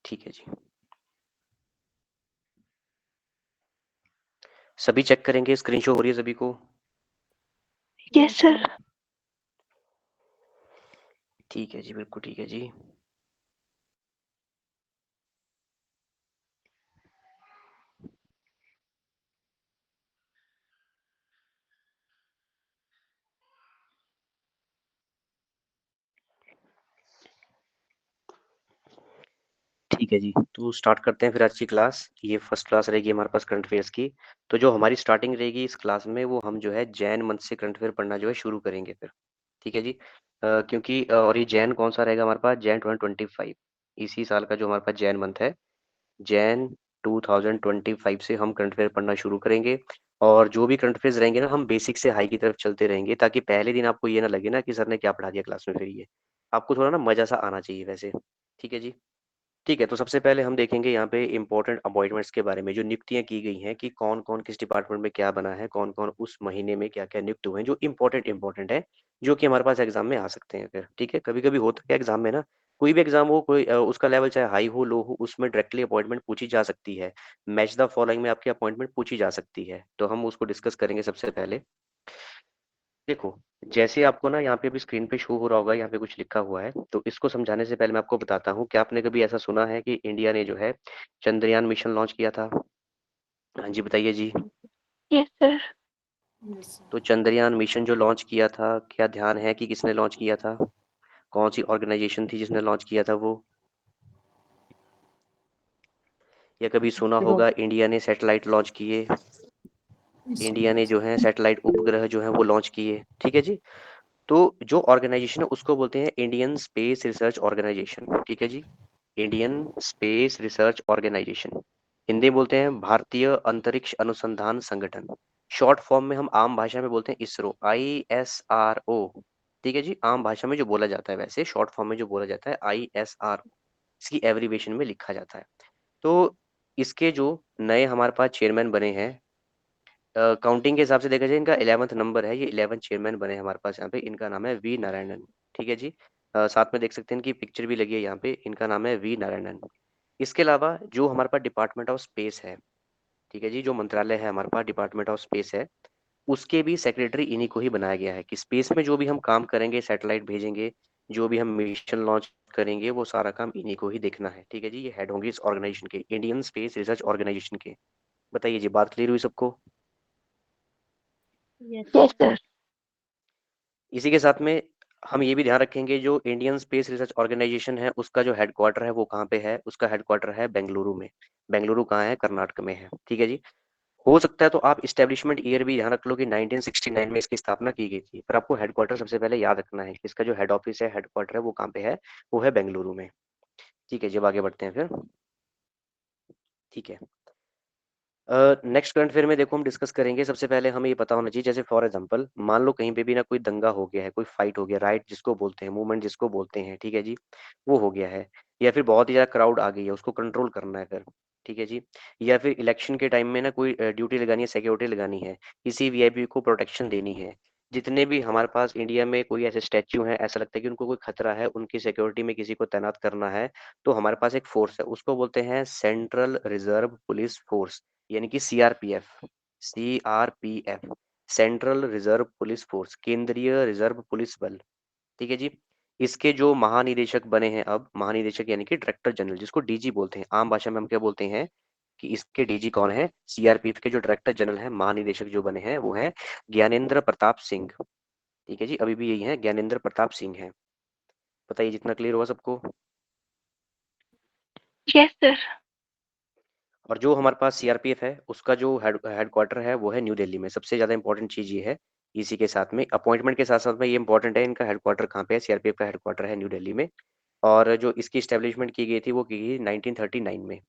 ठीक है जी, सभी चेक करेंगे, स्क्रीन शो हो रही है सभी को? Yes sir. ठीक है जी, बिल्कुल ठीक है जी। ठीक है जी, तो स्टार्ट करते हैं फिर आज की क्लास। ये फर्स्ट क्लास रहेगी हमारे पास करंट अफेयर्स की। तो जो हमारी स्टार्टिंग रहेगी इस क्लास में, वो हम जो है जैन मंथ से करंट अफेयर पढ़ना जो है शुरू करेंगे फिर। ठीक है जी। क्योंकि और ये जैन कौन सा रहेगा हमारे पास, जैन 2025, इसी साल का जो हमारे पास जैन मंथ है, जैन 2025 से हम करंट अफेयर पढ़ना शुरू करेंगे। और जो भी करंट अफेयर्स रहेंगे ना, हम बेसिक से हाई की तरफ चलते रहेंगे, ताकि पहले दिन आपको ये ना लगे ना कि सर ने क्या पढ़ा दिया क्लास में, फिर ये आपको थोड़ा ना मजा सा आना चाहिए वैसे। ठीक है जी। ठीक है, तो सबसे पहले हम देखेंगे यहाँ पे इंपॉर्टेंट अपॉइंटमेंट्स के बारे में, जो नियुक्तियां की गई हैं कि कौन कौन किस डिपार्टमेंट में क्या बना है, कौन कौन उस महीने में क्या क्या नियुक्त हुए हैं, जो इंपॉर्टेंट है, जो कि हमारे पास एग्जाम में आ सकते हैं फिर। ठीक है, कभी कभी होता है एग्जाम में ना, कोई भी एग्जाम हो, कोई उसका लेवल चाहे हाई हो लो हो, उसमें डायरेक्टली अपॉइंटमेंट पूछी जा सकती है। मैच द फॉलोइंग में आपकी अपॉइंटमेंट पूछी जा सकती है, तो हम उसको डिस्कस करेंगे सबसे पहले। देखो, जैसे आपको ना यहाँ पे भी स्क्रीन पे शो हो रहा होगा, यहाँ पे कुछ लिखा हुआ है, तो इसको समझाने से पहले मैं आपको बताता हूँ, क्या आपने कभी ऐसा सुना है कि इंडिया ने जो है चंद्रयान मिशन लॉन्च किया था? हाँ जी, बताइए जी। Yes sir. तो चंद्रयान मिशन जो लॉन्च किया था, क्या ध्यान है कि किसने लॉन्च किया था? कौन सी ऑर्गेनाइजेशन थी जिसने लॉन्च किया था वो? या कभी सुना होगा इंडिया ने सैटेलाइट लॉन्च किए, इंडिया ने जो है सैटेलाइट उपग्रह जो है वो लॉन्च किए। ठीक है जी। तो जो ऑर्गेनाइजेशन है उसको बोलते हैं इंडियन स्पेस रिसर्च ऑर्गेनाइजेशन। ठीक है जी, Indian space research organisation, Hindi में बोलते हैं भारतीय अंतरिक्ष अनुसंधान संगठन। शॉर्ट फॉर्म में हम आम भाषा में बोलते हैं इसरो, ISRO। ठीक है जी, आम भाषा में जो बोला जाता है, वैसे शॉर्ट फॉर्म में जो बोला जाता है ISRO, इसकी एब्रीविएशन में लिखा जाता है। तो इसके जो नए हमारे पास चेयरमैन बने हैं, काउंटिंग के हिसाब से देखा जाए इनका 11th नंबर है, ये 11 चेयरमैन बने हमारे पास यहाँ पे। इनका नाम है वी नारायणन। ठीक है जी। साथ में देख सकते हैं इनकी पिक्चर भी लगी है यहाँ पे, इनका नाम है वी नारायणन। इसके अलावा जो हमारे पास डिपार्टमेंट ऑफ स्पेस है, ठीक है जी, जो मंत्रालय है हमारे पास डिपार्टमेंट ऑफ स्पेस है, उसके भी सेक्रेटरी इन्हीं को ही बनाया गया है, कि स्पेस में जो भी हम काम करेंगे, सैटेलाइट भेजेंगे, जो भी हम मिशन लॉन्च करेंगे, वो सारा काम इन्हीं को ही देखना है। ठीक है जी, ये हेड होंगे इस ऑर्गेनाइजेशन के, इंडियन स्पेस रिसर्च ऑर्गेनाइजेशन के। बताइए जी, बात क्लियर हुई सबको? Yes sir. इसी के साथ में हम ये भी ध्यान रखेंगे, जो इंडियन स्पेस रिसर्च ऑर्गेनाइजेशन है, उसका जो हेडक्वार्टर है वो कहाँ पे है? उसका हेडक्वार्टर है बेंगलुरु में। बेंगलुरु कहाँ है? कर्नाटक में है। ठीक है जी। हो सकता है तो आप इस्टेब्लिशमेंट ईयर भी ध्यान रख लो कि 1969 में इसकी स्थापना की गई थी, पर आपको हेडक्वार्टर सबसे पहले याद रखना है कि इसका जो हेड ऑफिस है, हेडक्वार्टर है, वो कहाँ पे है? वो है बेंगलुरु में। ठीक है, जब आगे बढ़ते हैं फिर। ठीक है, नेक्स्ट करंट अफेयर में देखो हम डिस्कस करेंगे, सबसे पहले हमें ये पता होना चाहिए, जैसे फॉर एग्जांपल मान लो कहीं पे भी ना कोई दंगा हो गया है, कोई फाइट हो गया, राइट जिसको बोलते हैं, मूवमेंट जिसको बोलते हैं, ठीक है जी, वो हो गया है, या फिर बहुत ही ज्यादा क्राउड आ गई है, उसको कंट्रोल करना है फिर। ठीक है जी। या फिर इलेक्शन के टाइम में ना कोई ड्यूटी लगानी है, सिक्योरिटी लगानी है, किसी वीआईपी को प्रोटेक्शन देनी है, जितने भी हमारे पास इंडिया में कोई ऐसे स्टैच्यू हैं, ऐसा लगता है कि उनको कोई खतरा है, उनकी सिक्योरिटी में किसी को तैनात करना है, तो हमारे पास एक फोर्स है, उसको बोलते हैं सेंट्रल रिजर्व पुलिस फोर्स, यानी कि CRPF. CRPF, central reserve police force, केंद्रीय रिजर्व पुलिस बल। ठीक है जी। इसके जो महानिदेशक बने हैं अब, महानिदेशक यानी कि डायरेक्टर जनरल, जिसको डीजी बोलते हैं, आम भाषा में हम क्या बोलते हैं कि इसके डीजी कौन है? सीआरपीएफ के जो डायरेक्टर जनरल है, महानिदेशक जो बने हैं, वो है ज्ञानेंद्र प्रताप सिंह। ठीक है जी, अभी भी यही है, ज्ञानेंद्र प्रताप सिंह है। बताइए, जितना क्लियर हुआ सबको? Yes sir. और जो हमारे पास सीआरपीएफ है, उसका जो हेडक्वार्टर है वो है न्यू दिल्ली में। सबसे ज्यादा इंपॉर्टेंट चीज ये है, इसी के साथ में अपॉइंटमेंट के साथ साथ में ये इंपॉर्टेंट है, इनका हेडक्वार्टर कहाँ पे है? सीआरपीएफ का हेडक्वार्टर है न्यू दिल्ली में। और जो इसकी स्टेब्लिशमेंट की गई थी वो की गई 1939 में।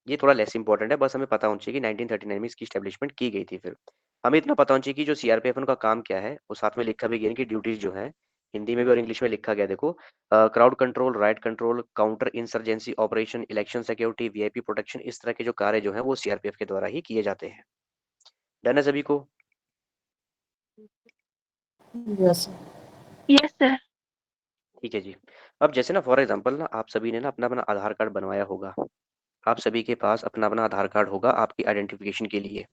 ये थोड़ा लेस इंपॉर्टेंट है, बस हमें पता होना चाहिए कि 1939 में इसकी स्टेब्लिशमेंट की गई थी फिर। हमें इतना पता होना चाहिए कि जो सीआरपीएफ उनका काम क्या है, वो साथ में लिखा भी गया है कि ड्यूटीज जो है, हिंदी में भी और इंग्लिश में लिखा गया, देखो, crowd control, right control, counter insurgency operation, election security, VIP protection, इस तरह के जो कार्य जो है वो सीआरपीएफ के द्वारा ही किए जाते हैं। डन है सभी को? Yes sir. ठीक है जी। अब जैसे ना फॉर एग्जांपल ना आप सभी ने ना अपना अपना आधार कार्ड बनवाया होगा, आप सभी के पास अपना अपना आधार कार्ड होगा आपकी आइडेंटिफिकेशन के लिए।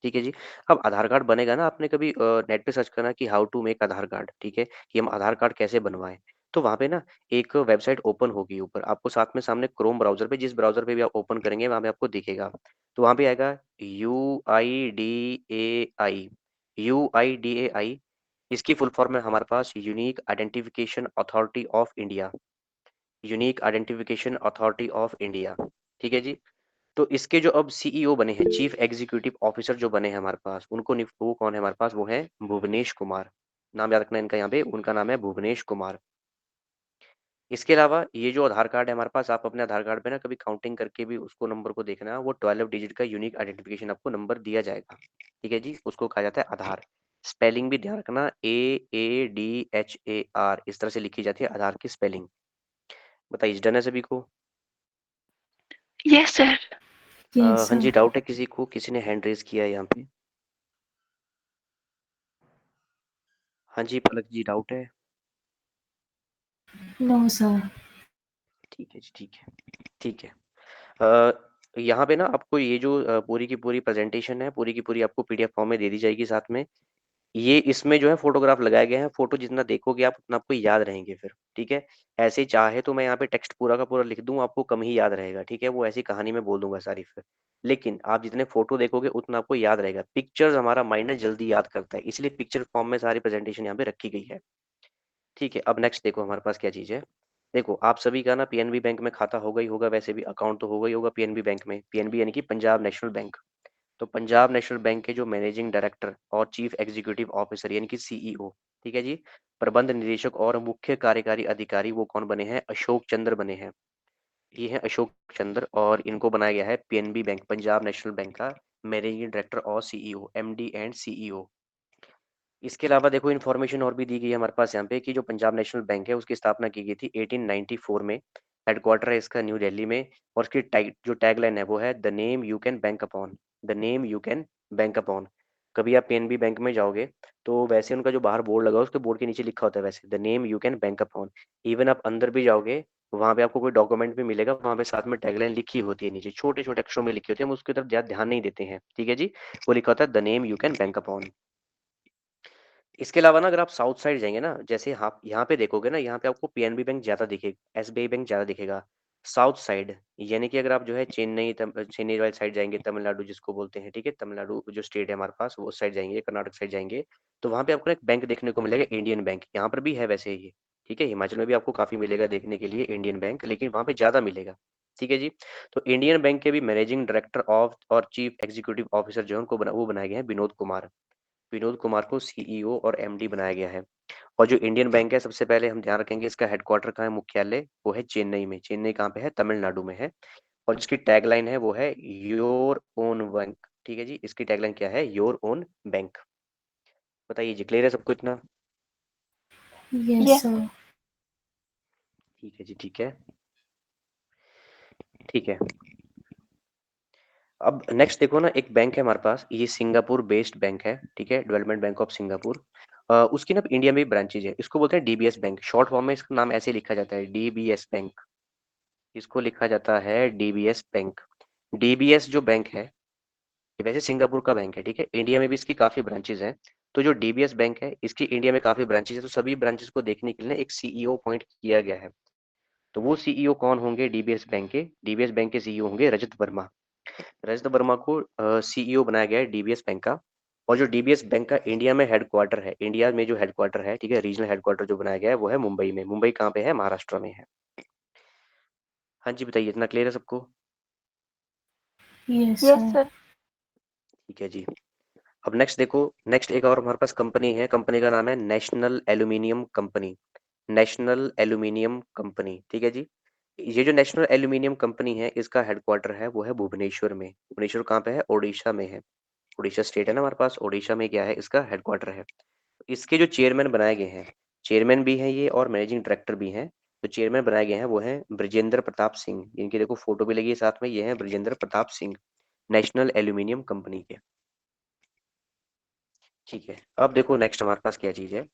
ठीक है जी। अब आधार कार्ड बनेगा ना, आपने कभी नेट पे सर्च करना कि how to make Aadhaar card, ठीक है, कि हम आधार कार्ड कैसे बनवाएं। तो वहां पे ना एक वेबसाइट ओपन होगी ऊपर आपको, साथ में सामने क्रोम ब्राउजर पे, जिस ब्राउजर पे भी आप ओपन करेंगे वहां पे आपको दिखेगा। तो वहां पे आएगा UIDAI, UIDAI। इसकी फुल फॉर्म है हमारे पास unique identification authority of India, unique identification authority of India. ठीक है जी। तो इसके जो अब सीईओ बने हैं, चीफ एग्जीक्यूटिव ऑफिसर जो बने हैं हमारे पास, वो कौन है हमारे पास, वो है भुवनेश कुमार। नाम याद रखना है इनका, यहाँ पे उनका नाम है भुवनेश कुमार। इसके अलावा ये जो आधार कार्ड है हमारे पास, आप अपने आधार कार्ड पे ना कभी काउंटिंग करके भी उसको नंबर को देखना, वो 12 डिजिट का यूनिक आइडेंटिफिकेशन आपको नंबर दिया जाएगा। ठीक है जी, उसको कहा जाता है आधार। स्पेलिंग भी ध्यान रखना, AADHAR इस तरह से लिखी जाती है आधार की स्पेलिंग। बताइए डन है सभी को? Yes, sir. Yes, हाँ जी, sir. डाउट है किसी को? किसी ने हैंड रेज किया है यहाँ पे? हाँ जी पलक जी, डाउट है? No, sir. ठीक है जी, ठीक है, ठीक है। अ, यहाँ पे ना आपको ये जो पूरी की पूरी प्रेजेंटेशन है, पूरी की पूरी आपको पीडीएफ फॉर्म में दे दी जाएगी साथ में। ये इसमें जो है फोटोग्राफ लगाए गए हैं, फोटो जितना देखोगे आप उतना आपको याद रहेंगे फिर। ठीक है। ऐसे ही चाहे तो मैं यहाँ पे टेक्स्ट पूरा का पूरा लिख दूं, आपको कम ही याद रहेगा। ठीक है, वो ऐसी कहानी में बोल दूंगा सारी फिर। लेकिन आप जितने फोटो देखोगे उतना आपको याद रहेगा। पिक्चर्स हमारा माइंड ना जल्दी याद करता है, इसलिए पिक्चर फॉर्म में सारी प्रेजेंटेशन यहाँ पे रखी गई है। ठीक है, अब नेक्स्ट देखो हमारे पास क्या चीज़ है। देखो आप सभी का ना पीएनबी बैंक में खाता होगा ही होगा, वैसे भी अकाउंट तो होगा ही होगा पीएनबी बैंक में। पीएनबी यानी कि पंजाब नेशनल बैंक। तो पंजाब नेशनल बैंक के जो मैनेजिंग डायरेक्टर और चीफ एग्जीक्यूटिव ऑफिसर यानी कि सीईओ, ठीक है जी, प्रबंध निदेशक और मुख्य कार्यकारी अधिकारी वो कौन बने हैं? अशोक चंद्र बने हैं। ये है अशोक चंद्र, और इनको बनाया गया है PNB bank, Punjab national bank का मैनेजिंग डायरेक्टर और सीईओ, एमडी एंड सीईओ। इसके अलावा देखो इन्फॉर्मेशन और भी दी गई है हमारे पास यहाँ पे कि जो पंजाब नेशनल बैंक है उसकी स्थापना की गई थी 1894 में। हेडक्वार्टर है इसका न्यू दिल्ली में। और इसकी जो टैगलाइन है वो है the name you can bank upon, the name you can bank upon. कभी आप पीएनबी बैंक में जाओगे तो वैसे उनका जो बाहर बोर्ड लगा है उसके बोर्ड के नीचे लिखा होता है वैसे the name you can bank upon. Even आप अंदर भी जाओगे वहां पे आपको कोई डॉक्यूमेंट भी मिलेगा, वहां पे साथ में टैगलाइन लिखी होती है नीचे, छोटे छोटे अक्षरों में लिखी होती है, हम उसकी तरफ ज्यादा ध्यान नहीं देते हैं। ठीक है जी। वो लिखा होता है the name you can bank upon. इसके अलावा ना अगर आप साउथ साइड जाएंगे ना, जैसे आप यहाँ पे देखोगे ना, यहाँ पे आपको पीएनबी बैंक ज्यादा दिखेगा, एसबीआई बैंक ज्यादा दिखेगा साउथ साइड। यानी कि अगर आप जो है चेन्नई वाली साइड जाएंगे, तमिलनाडु जिसको बोलते हैं, ठीक है, तमिलनाडु जो स्टेट है हमारे पास वो उस साइड जाएंगे, कर्नाटक साइड जाएंगे, तो वहाँ पे आपको ना एक बैंक देखने को मिलेगा इंडियन बैंक। यहाँ पर भी है वैसे ये। ठीक है, हिमाचल में भी आपको काफी मिलेगा देखने के लिए इंडियन बैंक, लेकिन वहाँ पे ज्यादा मिलेगा। ठीक है जी। तो इंडियन बैंक के भी मैनेजिंग डायरेक्टर ऑफ और चीफ एग्जीक्यूटिव ऑफिसर जो है उनको वो बनाए गए हैं विनोद कुमार। विनोद कुमार को सीईओ और एमडी बनाया गया है। और जो इंडियन बैंक है सबसे पहले हम ध्यान रखेंगे इसका हेडक्वार्टर कहाँ है, मुख्यालय वो है चेन्नई में। चेन्नई कहाँ पे है? तमिलनाडु में है। और जिसकी टैगलाइन है वो है योर ओन बैंक। ठीक है जी, इसकी टैगलाइन क्या है? Your own bank. बताइए जी, क्लियर है सबको इतना? Yes, Yes. sir. ठीक है जी, ठीक है, ठीक है। अब नेक्स्ट देखो ना, एक बैंक है हमारे पास, ये सिंगापुर बेस्ड बैंक है, ठीक है, डेवलपमेंट बैंक ऑफ सिंगापुर। उसकी ना इंडिया में भी ब्रांचेज है, इसको बोलते हैं डीबीएस बैंक। शॉर्ट फॉर्म में इसका नाम ऐसे लिखा जाता है डीबीएस बैंक। इसको लिखा जाता है डीबीएस बैंक। डीबीएस जो बैंक है ये वैसे सिंगापुर का बैंक है, ठीक है, इंडिया में भी इसकी काफी ब्रांचेज हैं। तो जो डीबीएस बैंक है इसकी इंडिया में काफी ब्रांचेज है, तो सभी ब्रांचेस को देखने के लिए एक सीईओ अपॉइंट किया गया है। तो वो सीईओ कौन होंगे डीबीएस बैंक के? डीबीएस बैंक के सीईओ होंगे रजत वर्मा। रजत वर्मा को सीईओ बनाया गया है डीबीएस बैंक का। और जो डीबीएस बैंक का इंडिया में हेडक्वार्टर है, इंडिया में जो हेडक्वार्टर है, ठीक है, रीजनल हेडक्वार्टर जो बनाया गया है वो है मुंबई में। मुंबई कहाँ पे है? महाराष्ट्र में है। हाँ जी बताइए, इतना क्लियर है सबको? Yes, Yes, sir. sir. ठीक है जी। अब नेक्स्ट देखो, नेक्स्ट एक और हमारे पास कंपनी है, कंपनी का नाम है national aluminium company. National aluminium company, ठीक है जी। ये जो नेशनल एल्यूमिनियम कंपनी है इसका हेडक्वार्टर है वो है भुवनेश्वर में। भुवनेश्वर कहाँ पे है? ओडिशा में है। उड़ीसा स्टेट है ना हमारे पास, ओडिशा में क्या है इसका हेडक्वार्टर है। इसके जो चेयरमैन बनाए गए हैं, चेयरमैन भी हैं ये और मैनेजिंग डायरेक्टर भी हैं। तो चेयरमैन बनाए गए हैं वो हैं ब्रजेंद्र प्रताप सिंह, इनकी देखो फोटो भी लगी है साथ में, ये हैं Brajendra Pratap Singh, national aluminium company के। ठीक है, अब देखो नेक्स्ट हमारे पास क्या चीज है।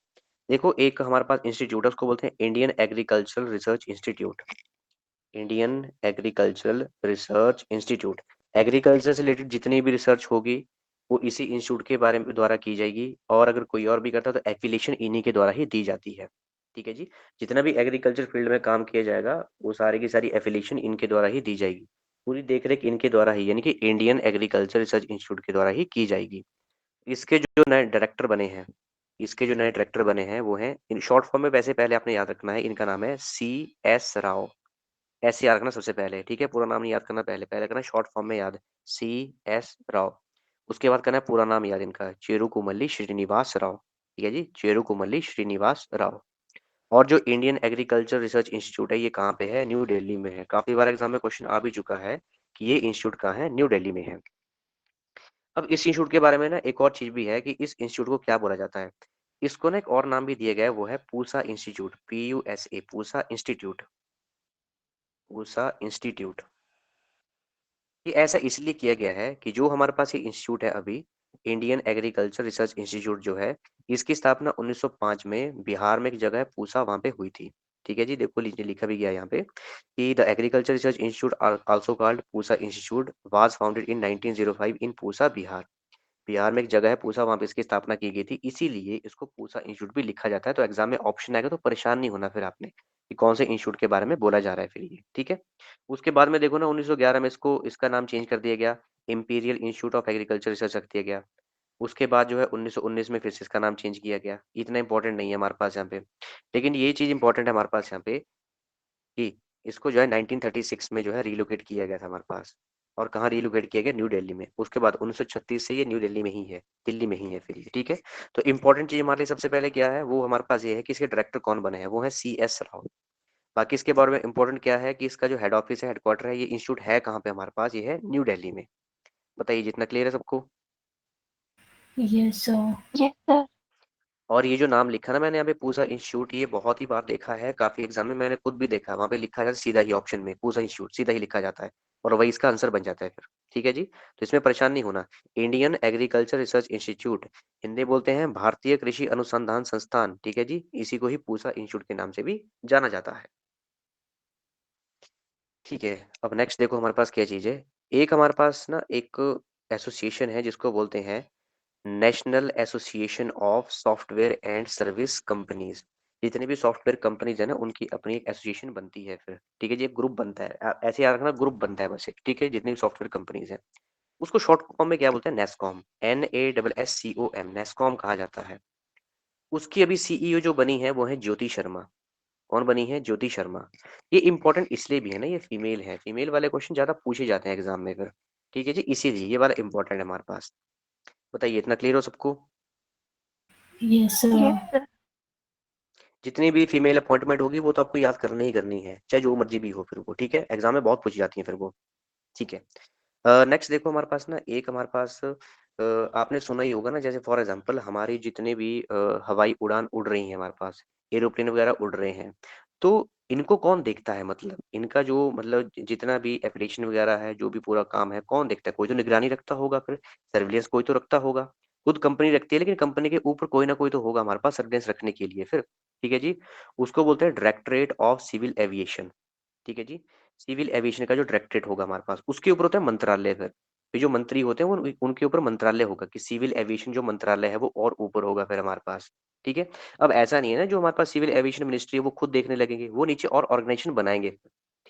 देखो एक हमारे पास इंस्टीट्यूट है, उसको बोलते हैं Indian agricultural research institute. Indian agricultural research institute. Agriculture से रिलेटेड जितनी भी रिसर्च होगी वो इसी इंस्टीट्यूट के बारे में द्वारा की जाएगी, और अगर कोई और भी करता है तो एफिलिएशन इन्हीं के द्वारा ही दी जाती है। ठीक है जी। जितना भी एग्रीकल्चर फील्ड में काम किया जाएगा वो सारी की सारी एफिलिएशन इनके द्वारा ही दी जाएगी, पूरी देखरेख इनके द्वारा ही, यानी कि इंडियन एग्रीकल्चर रिसर्च इंस्टीट्यूट के द्वारा ही की जाएगी। इसके जो नए डायरेक्टर बने हैं, इसके जो नए डायरेक्टर बने हैं वो हैं, इन शॉर्ट फॉर्म में वैसे पहले आपने याद रखना है, इनका नाम है CS राव। ऐसे याद रखना सबसे पहले, ठीक है, पूरा नाम नहीं याद करना, पहले पहले करना शॉर्ट फॉर्म में याद, CS राव। उसके बाद करना है पूरा नाम याद इनका, चेरुकुमल्ली श्रीनिवास राव। ठीक है जी, चेरुकुमल्ली श्रीनिवास राव। और जो इंडियन एग्रीकल्चर रिसर्च इंस्टीट्यूट है ये कहाँ पे है? न्यू दिल्ली में है। काफी बार एग्जाम में क्वेश्चन आ भी चुका है कि ये इंस्टीट्यूट कहाँ है, न्यू दिल्ली में है। अब इस इंस्टीट्यूट के बारे में ना एक और चीज भी है कि इस इंस्टीट्यूट को क्या बोला जाता है। इसको ना एक और नाम भी दिया गया है, वो है Pusa institute, PUSA, Pusa institute, Pusa institute. ये ऐसा इसलिए किया गया है कि जो हमारे पास ये इंस्टीट्यूट है अभी, इंडियन एग्रीकल्चर रिसर्च इंस्टीट्यूट जो है, इसकी स्थापना 1905 में बिहार में एक जगह है पूसा, वहां पे हुई थी। ठीक है जी, देखो नीचे लिखा भी गया है यहाँ पे कि the agriculture research institute also called Pusa institute was founded in 1905 इन पूसा बिहार। बिहार में एक जगह है पूसा, वहां पे इसकी स्थापना की गई थी, इसीलिए इसको पूसा इंस्टीट्यूट भी लिखा जाता है। तो एग्जाम में ऑप्शन आएगा तो परेशान नहीं होना फिर आपने कि कौन से इंस्टीट्यूट के बारे में बोला जा रहा है फिर ये, ठीक है। उसके बाद में देखो ना 1911 में इसको इसका नाम चेंज कर दिया गया, imperial institute of agriculture research रख दिया गया। उसके बाद जो है 1919 में फिर से इसका नाम चेंज किया गया। इतना इंपॉर्टेंट नहीं है हमारे पास यहाँ पे, लेकिन ये चीज इंपॉर्टेंट है हमारे पास यहाँ पे कि इसको जो है 1936 में जो है रिलोकेट किया गया था हमारे पास। और कहाँ रिलोकेट किया गया? न्यू दिल्ली में। उसके बाद 1936 से ये न्यू दिल्ली में ही है, दिल्ली में ही है फिर ये, ठीक है। तो इंपॉर्टेंट चीज हमारे लिए सबसे पहले क्या है, वो हमारे पास ये है कि इसके डायरेक्टर कौन बने हैं, वो है CS राव। बाकी इसके बारे में इंपॉर्टेंट क्या है कि इसका जो हेड ऑफिस है, हेडक्वार्टर है, ये इंस्टीट्यूट है कहाँ पे हमारे पास, ये है न्यू दिल्ली में। बताइए, जितना क्लियर है सबको। Yes, sir. Yes, sir. और ये जो नाम लिखा ना मैंने यहाँ पे पूसा इंस्टीट्यूट, ये बहुत ही बार देखा है, काफी एग्जाम में मैंने खुद भी देखा है, वहाँ पे लिखा जाता है सीधा ही ऑप्शन में पूसा इंस्टीट्यूट सीधा ही लिखा जाता है, और वही इसका आंसर बन जाता है फिर। ठीक है जी, तो इसमें परेशान नहीं होना। Indian agriculture research institute, Hindi बोलते हैं भारतीय कृषि अनुसंधान संस्थान, ठीक है जी, इसी को ही पूसा इंस्टीट्यूट के नाम से भी जाना जाता है। ठीक है, अब नेक्स्ट देखो हमारे पास क्या चीज है। एक हमारे पास ना एक एसोसिएशन है जिसको बोलते हैं national association of software and service companies. जितने भी सॉफ्टवेयर कंपनीज है ना, उनकी अपनी एक एसोसिएशन बनती है फिर, ठीक है जी, एक ग्रुप बनता है, ऐसे याद रखना ग्रुप बनता है बस एक, ठीक है, जितनी भी सॉफ्टवेयर कंपनीज है। उसको शॉर्ट फॉर्म में क्या बोलते हैं? नेस्कॉम, NASSCOM, नेस्कॉम कहा जाता है। उसकी अभी CEO जो बनी है वो है ज्योति शर्मा। कौन बनी है? ज्योति शर्मा। ये इंपॉर्टेंट इसलिए भी है ना, ये फीमेल है, फीमेल वाले क्वेश्चन ज्यादा पूछे जाते हैं एग्जाम में फिर। ठीक है जी, इसीलिए ये वाला इंपॉर्टेंट है हमारे पास। बताइए, इतना क्लियर हो सबको? Yes, Yes, sir. sir. जितनी भी फीमेल अपॉइंटमेंट होगी वो तो आपको याद करनी ही करनी है, चाहे जो मर्जी भी हो फिर वो, ठीक है, एग्जाम में बहुत पूछी जाती है फिर वो। ठीक है, नेक्स्ट देखो हमारे पास ना एक हमारे पास आपने सुना ही होगा ना, जैसे फॉर एग्जांपल हमारी जितने भी हवाई उड़ान उड़ रही है हमारे पास, एरोप्लेन वगैरह उड़ रहे हैं, तो इनको कौन देखता है? मतलब इनका जो मतलब जितना भी एविएशन वगैरह है, जो भी पूरा काम है, कौन देखता है? कोई तो निगरानी रखता होगा फिर, सर्विलेंस कोई तो रखता होगा। खुद कंपनी रखती है लेकिन कंपनी के ऊपर कोई ना कोई तो होगा हमारे पास सर्विलेंस रखने के लिए फिर। ठीक है जी, उसको बोलते हैं डायरेक्टरेट ऑफ सिविल एविएशन। ठीक है जी, सिविल एविएशन का जो डायरेक्टरेट होगा हमारे पास, उसके ऊपर होता है मंत्रालय फिर। ये जो मंत्री होते हैं वो उनके ऊपर मंत्रालय होगा, कि सिविल एविएशन जो मंत्रालय है वो और ऊपर होगा फिर हमारे पास। ठीक है, अब ऐसा नहीं है ना जो हमारे पास सिविल एविएशन मिनिस्ट्री है वो खुद देखने लगेंगे, वो नीचे और ऑर्गेनाइजेशन बनाएंगे।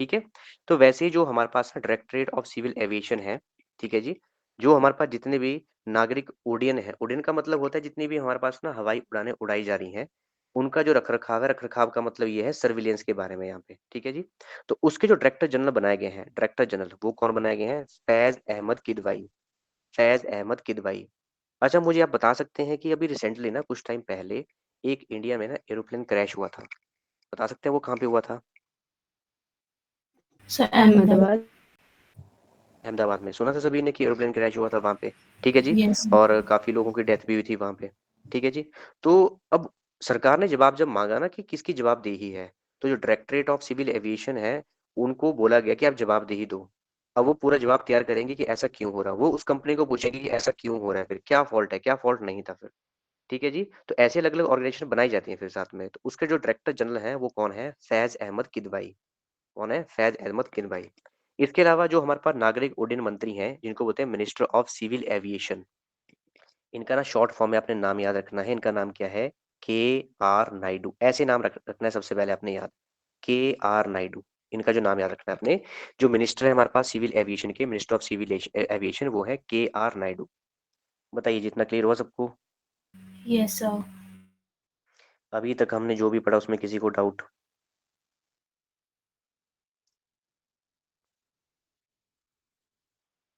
ठीक है, तो वैसे ही जो हमारे पास डायरेक्टरेट ऑफ सिविल एविएशन है, ठीक है जी, जो हमारे पास जितने भी नागरिक उड्डयन है, उड्डयन का मतलब होता है जितनी भी हमारे पास ना हवाई उड़ानें उड़ाई जा रही हैं, उनका जो रखरखाव है, रखरखाव का मतलब ये है सर्विलेंस के बारे में यहाँ पे। ठीक है जी, तो उसके जो डायरेक्टर जनरल बनाए गए हैं, डायरेक्टर जनरल वो कौन बनाए गए हैं? फैज अहमद किदवाई, फैज अहमद किदवाई। अच्छा, मुझे आप बता सकते हैं कि अभी रिसेंटली ना कुछ टाइम पहले एक इंडिया में ना एरोप्लेन क्रैश हुआ था, बता सकते हैं वो कहाँ पे हुआ था? Sir, Ahmedabad. अहमदाबाद में। सुना था सभी ने कि एरोप्लेन क्रैश हुआ था वहां पे, ठीक है जी, Yes, sir. और काफी लोगों की डेथ भी हुई थी वहां पे। ठीक है जी, तो अब सरकार ने जवाब जब मांगा ना कि किसकी जवाबदेही है, तो जो डायरेक्टरेट ऑफ सिविल एविएशन है उनको बोला गया कि आप जवाबदेही दो। अब वो पूरा जवाब तैयार करेंगे कि ऐसा क्यों हो रहा है, वो उस कंपनी को पूछेंगे कि ऐसा क्यों हो रहा है, फिर क्या फॉल्ट है, क्या फॉल्ट नहीं था फिर। ठीक है जी। तो ऐसे अलग अलग ऑर्गेनाइजेशन बनाई जाती हैं फिर साथ में। तो उसके जो डायरेक्टर जनरल हैं वो कौन है? फैज अहमद किदवाई। कौन है? फैज अहमद किदवाई। इसके अलावा जो हमारे पास नागरिक उड्डयन मंत्री हैं जिनको बोलते हैं मिनिस्टर ऑफ सिविल एविएशन, इनका ना शॉर्ट फॉर्म में आपने नाम याद रखना है। इनका नाम क्या है? के आर नायडू। ऐसे नाम रखना है सबसे पहले आपने याद। के आर नायडू, इनका जो नाम याद रखना है आपने। जो मिनिस्टर है हमारे पास सिविल एविएशन के, मिनिस्टर ऑफ सिविल एविएशन, वो है के आर नायडू। बताइए जितना क्लियर हुआ सबको? Yes, sir. अभी तक हमने जो भी पढ़ा उसमें किसी को डाउट?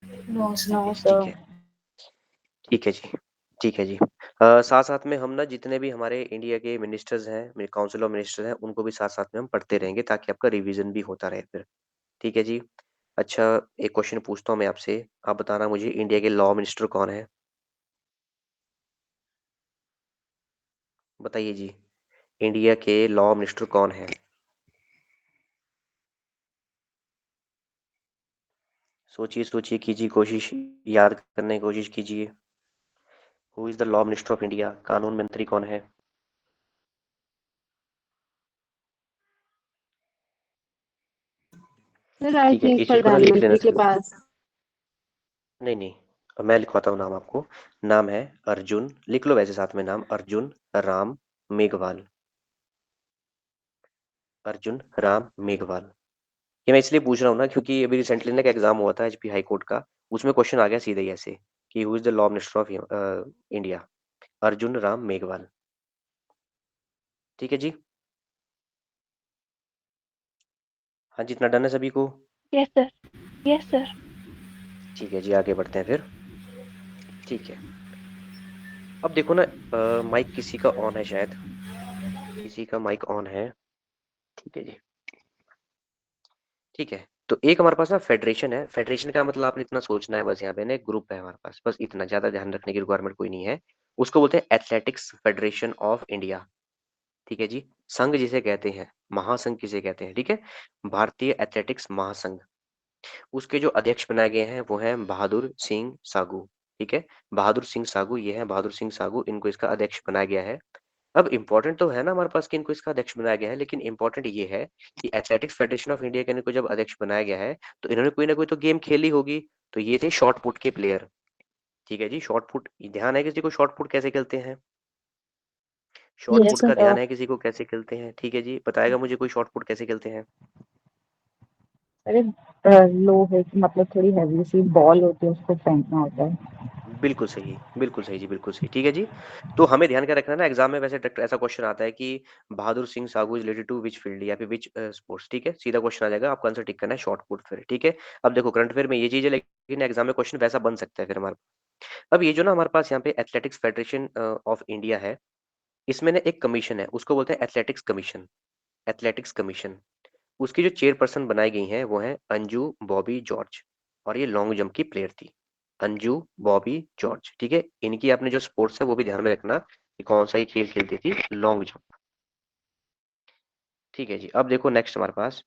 No, no sir. ठीक सर। है, ठीक है जी, ठीक है जी। साथ साथ में हम ना जितने भी हमारे इंडिया के मिनिस्टर्स हैं, काउंसिल ऑफ मिनिस्टर्स हैं, उनको भी साथ साथ में हम पढ़ते रहेंगे ताकि आपका रिवीजन भी होता रहे फिर। ठीक है जी। अच्छा, एक क्वेश्चन पूछता हूँ मैं आपसे। आप बताना मुझे इंडिया के लॉ मिनिस्टर कौन है? बताइए जी, इंडिया के लॉ मिनिस्टर कौन है? सोचिए सोचिए, कीजिए कोशिश, याद करने की कोशिश कीजिए। Who is the law minister of India? कानून मंत्री कौन है? सर आई ठीक है, थिंक इस चीज को ना लिख लेना प्रधानमंत्री के सभी। पास। नहीं नहीं, अब मैं लिखवाता हूँ नाम आपको। नाम है अर्जुन, लिख लो वैसे साथ में नाम, अर्जुन राम मेघवाल। अर्जुन राम मेघवाल। ये मैं इसलिए पूछ रहा हूँ ना क्योंकि अभी रिसेंटली ना एक एग्जाम हुआ था एचपी हाई कोर्ट का। उसमें क्वेश्चन आ गया सीधे ही ऐसे कि who is the law minister of India? Arjun Ram Meghwal. ठीक है जी। हाँ, जितना डन है सभी को? Yes sir. Yes sir. ठीक है जी, आगे बढ़ते हैं फिर। ठीक है, अब देखो ना, माइक किसी का ऑन है शायद, किसी का माइक ऑन है। ठीक है जी। ठीक है, तो एक हमारे पास ना फेडरेशन है। फेडरेशन का मतलब आपने इतना सोचना है बस, यहाँ पे ना एक ग्रुप है हमारे पास, बस इतना, ज्यादा ध्यान रखने की रिक्वायरमेंट कोई नहीं है। उसको बोलते हैं एथलेटिक्स फेडरेशन ऑफ इंडिया। ठीक है जी। संघ जिसे कहते हैं, महासंघ किसे कहते हैं? ठीक है, भारतीय एथलेटिक्स महासंघ। उसके जो अध्यक्ष बनाए गए हैं वो हैं बहादुर सिंह सागू। ठीक है, बहादुर सिंह सागू, ये है बहादुर सिंह सागू, इनको इसका अध्यक्ष बनाया गया है। अब इंपॉर्टेंट तो है ना हमारे पास कि इनको इसका अध्यक्ष बनाया गया है, लेकिन इंपॉर्टेंट ये है कि एथलेटिक्स फेडरेशन ऑफ इंडिया के इनको जब अध्यक्ष बनाया गया है तो इन्होंने कोई ना कोई तो गेम खेली होगी। तो ये थे शॉर्ट पुट के प्लेयर। ठीक है जी, शॉर्ट पुट ध्यान है किसी को? शॉर्ट पुट कैसे खेलते हैं? Short Yes, put sir. का ध्यान है किसी को कैसे खेलते हैं? ठीक है जी, बताएगा मुझे कोई शॉर्ट पुट कैसे खेलते हैं? अरे लोहे की मतलब थोड़ी हैवी सी बॉल होती है, उसको फेंकना होता है। बिल्कुल सही, बिल्कुल सही जी, बिल्कुल सही। ठीक है जी। तो हमें ध्यान क्या रखना है ना, एग्जाम में वैसे डायरेक्ट ऐसा क्वेश्चन आता है कि Bahadur Singh Sagoo is related to which field या फिर विच स्पोर्ट्स। ठीक है, सीधा क्वेश्चन आ जाएगा, आपको आंसर टिक करना है शॉर्ट पुट फिर। ठीक है, अब देखो करंट अफेयर में ये चीज है, लेकिन एग्जाम में क्वेश्चन वैसा बन सकता है फिर हमारा। अब ये जो ना हमारे पास यहाँ पे एथलेटिक्स फेडरेशन ऑफ इंडिया है, इसमें ना एक कमीशन है, उसको बोलते हैं एथलेटिक्स कमीशन। एथलेटिक्स कमीशन, उसकी जो चेयरपर्सन बनाई गई हैं वो है अंजू बॉबी जॉर्ज, और ये लॉन्ग जंप की प्लेयर थी। अंजू बॉबी जॉर्ज। ठीक है, इनकी आपने जो स्पोर्ट्स है वो भी ध्यान में रखना कि कौन सा ये खेल खेलती थी, लॉन्ग जंप। ठीक है जी, अब देखो नेक्स्ट हमारे पास।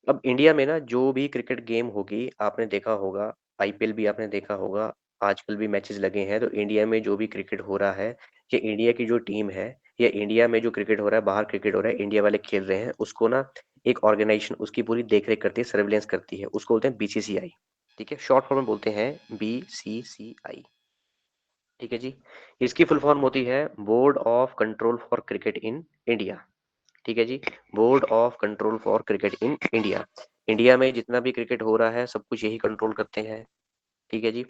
अब इंडिया में ना जो भी क्रिकेट गेम होगी आपने देखा होगा, आईपीएल भी आपने देखा होगा, आजकल भी मैचेस लगे हैं, तो इंडिया में जो भी क्रिकेट हो रहा है, ये इंडिया की जो टीम है, या इंडिया में जो क्रिकेट हो रहा है, बाहर क्रिकेट हो रहा है, इंडिया वाले खेल रहे हैं, उसको ना एक ऑर्गेनाइजेशन उसकी पूरी देखरेख करती है, सर्विलेंस करती है, उसको बोलते हैं बीसीसीआई। ठीक है, शॉर्ट फॉर्म में बोलते हैं बीसीसीआई। ठीक है जी। इसकी फुल फॉर्म होती है board of control for cricket in India. ठीक है जी, board of control for cricket in India. India में जितना भी क्रिकेट हो रहा है सब कुछ यही कंट्रोल करते हैं। ठीक है जी।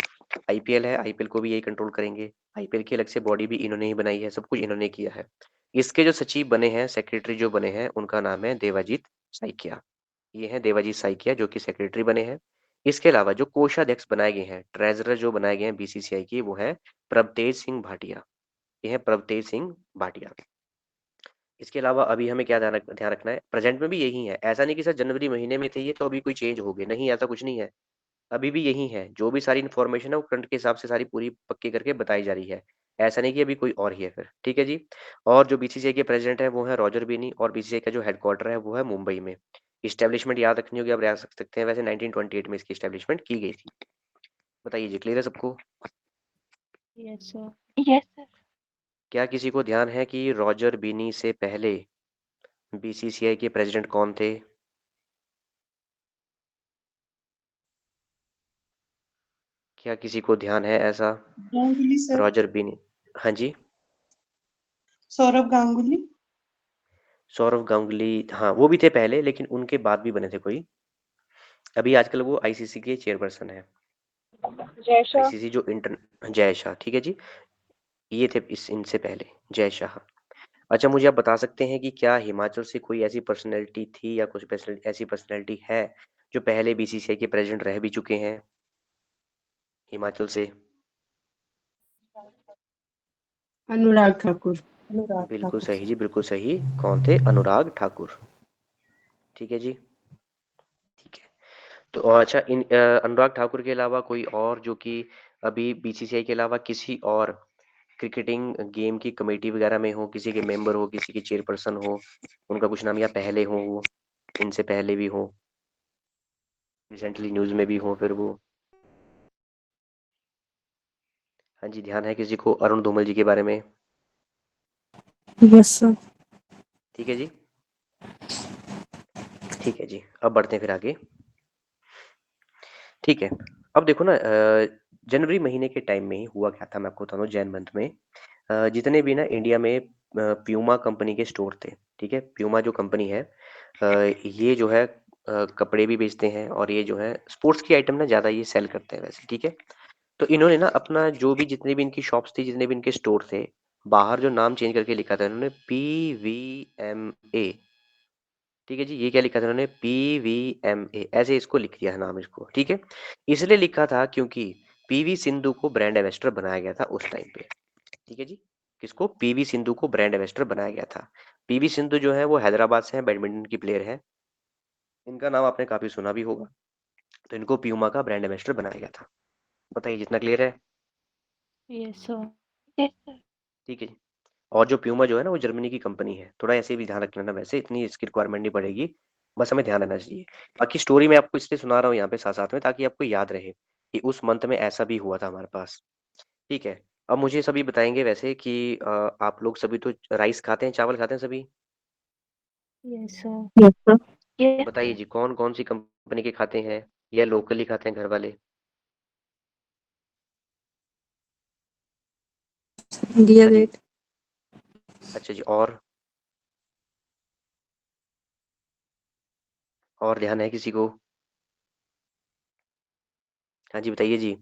आईपीएल है, आईपीएल को भी यही कंट्रोल करेंगे। आईपीएल की अलग से बॉडी भी इन्होंने ही बनाई है, सब कुछ इन्होंने किया है। इसके जो सचिव बने हैं, सेक्रेटरी जो बने हैं, उनका नाम है देवाजीत साइकिया। ये है देवाजीत साइकिया जो कि सेक्रेटरी बने हैं। इसके अलावा जो कोषाध्यक्ष बनाए गए हैं, ट्रेजरर जो बनाए गए हैं बीसीसीआई की, वो है प्रभतेज सिंह भाटिया। ये है प्रभतेज सिंह भाटिया। इसके अलावा अभी हमें क्या ध्यान रखना है, प्रेजेंट में भी यही है। ऐसा नहीं कि सर जनवरी महीने में थे ये तो अभी कोई चेंज हो गए, नहीं, ऐसा कुछ नहीं है। अभी भी यही है, जो भी सारी इन्फॉर्मेशन है वो करंट के हिसाब से सारी पूरी पक्की करके बताई जा रही है। ऐसा नहीं कि अभी कोई और ही है फिर। ठीक है जी। और जो बीसीसीआई के प्रेसिडेंट है वो है रॉजर बीनी, और बीसीसीआई का जो हेडक्वार्टर है वो है मुंबई में। इस्टेब्लिशमेंट याद रखनी होगी, आप याद रख सकते हैं, वैसे 1928 में इसकी इस्टेब्लिशमेंट की गई थी। बताइए जी, क्लियर है सबको? Yes, sir. Yes sir. क्या किसी को ध्यान है कि रॉजर बीनी से पहले बीसीसीआई के प्रेसिडेंट कौन थे? क्या किसी को ध्यान है ऐसा? गांगुली सर। रॉजर बीनी। हाँ जी। सौरभ गांगुली। सौरव गांगुली, हाँ वो भी थे पहले, लेकिन उनके बाद भी बने थे कोई। अभी आजकल वो आईसीसी के चेयरपर्सन है। जय शाह। आईसीसी जो इंटर जय शाह, ठीक है जी। ये थे इस इनसे पहले, जय शाह। अच्छा, मुझे आप बता सकते हैं कि क्या हिमाचल से कोई ऐसी पर्सनैलिटी थी या कुछ ऐसी पर्सनैलिटी है जो पहले बीसीसीआई के प्रेसिडेंट रह भी चुके हैं हिमाचल से? अनुराग ठाकुर। बिल्कुल सही जी, बिल्कुल सही। कौन थे? अनुराग ठाकुर। ठीक है जी। ठीक है। तो अच्छा, अनुराग ठाकुर के अलावा कोई और जो कि अभी बीसीसीआई के अलावा किसी और क्रिकेटिंग गेम की कमेटी वगैरह में हो, किसी के मेंबर हो, किसी के चेयरपर्सन हो, उनका कुछ नाम या पहले हो, वो इनसे पहले भी हो, रिसेंटली न्यूज में भी हो फिर वो? हाँ जी, ध्यान है किसी को अरुण धूमल जी के बारे में? Yes sir. ठीक है जी। ठीक है जी, अब बढ़ते हैं फिर आगे। ठीक है। अब देखो ना, जनवरी महीने के टाइम में ही हुआ क्या था, मैं आपको बताता हूँ। जैन मंथ में जितने भी ना इंडिया में प्यूमा कंपनी के स्टोर थे, ठीक है। प्यूमा जो कंपनी है, ये जो है कपड़े भी बेचते हैं, और ये जो है स्पोर्ट्स की आइटम ना ज़्यादा ये सेल करते हैं वैसे, ठीक है। तो इन्होंने ना अपना जो भी जितने भी इनकी शॉप्स थी, जितने भी इनके स्टोर थे, बाहर जो नाम चेंज करके लिखा था इन्होंने, PVMA। ठीक है जी, ये क्या लिखा था इन्होंने? PVMA, ऐसे इसको लिख दिया है नाम इसको, ठीक है। इसलिए लिखा था क्योंकि पीवी सिंधु को ब्रांड एम्बेसडर बनाया गया था उस टाइम पे। ठीक है जी। किसको? पीवी सिंधु को ब्रांड एम्बेसडर बनाया गया था। पीवी सिंधु जो है वो हैदराबाद से है, बैडमिंटन की प्लेयर है। इनका नाम आपने काफी सुना भी होगा। तो इनको प्यूमा का ब्रांड एम्बेसडर बनाया गया था। बताइए, जितना क्लियर है? Yes, sir. Yes, sir. ठीक है जी। और जो प्यूमा जो है ना वो जर्मनी की कंपनी है, थोड़ा ऐसे भी ध्यान रख लेना, वैसे इतनी इसकी रिक्वायरमेंट नहीं पड़ेगी, बस हमें ध्यान रहना चाहिए। बाकी स्टोरी मैं आपको इसलिए सुना रहा हूँ यहाँ पे साथ साथ में, ताकि आपको याद रहे कि उस मंथ में ऐसा भी हुआ था हमारे पास। ठीक है। अब मुझे सभी बताएंगे वैसे कि आप लोग सभी तो राइस खाते हैं, चावल खाते हैं सभी? Yes, sir. Yes sir. Yes, बताइए sir. जी, कौन कौन सी कंपनी के खाते हैं या लोकली खाते हैं घर वाले? इंडिया हाँ जी। गेट। अच्छा जी, और ध्यान है किसी को? हाँ जी, बताइए जी।